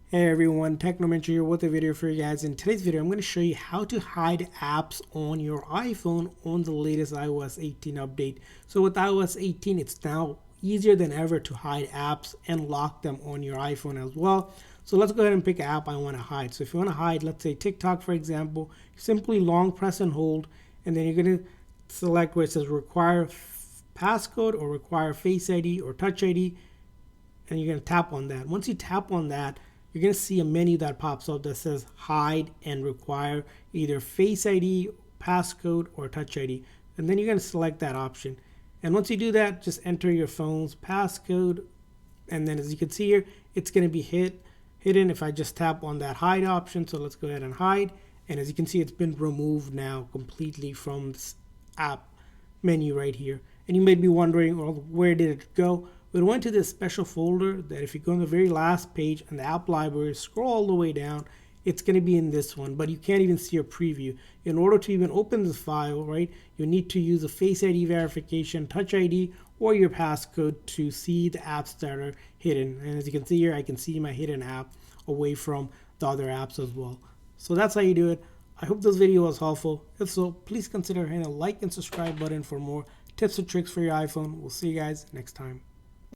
Hey everyone, Technomentary here with a video for you guys. In today's video, I'm going to show you how to hide apps on your iPhone on the latest iOS 18 update. So with iOS 18, it's now easier than ever to hide apps and lock them on your iPhone as well. So let's go ahead and pick an app I want to hide. So if you want to hide, let's say TikTok, for example, simply long press and hold, and then you're going to select where it says require passcode or require Face ID or Touch ID, and you're going to tap on that. Once you tap on that, you're going to see a menu that pops up that says hide and require either Face ID, passcode, or Touch ID. And then you're going to select that option. And once you do that, just enter your phone's passcode. And then as you can see here, it's going to be hidden if I just tap on that hide option. So let's go ahead and hide. And as you can see, it's been removed now completely from this app menu right here. And you may be wondering, well, where did it go? It went to this special folder that if you go on the very last page in the app library, scroll all the way down, it's going to be in this one, but you can't even see a preview. In order to even open this file, right, you need to use a Face ID verification, Touch ID, or your passcode to see the apps that are hidden. And as you can see here, I can see my hidden app away from the other apps as well. So that's how you do it. I hope this video was helpful. If so, please consider hitting a like and subscribe button for more tips and tricks for your iPhone. We'll see you guys next time.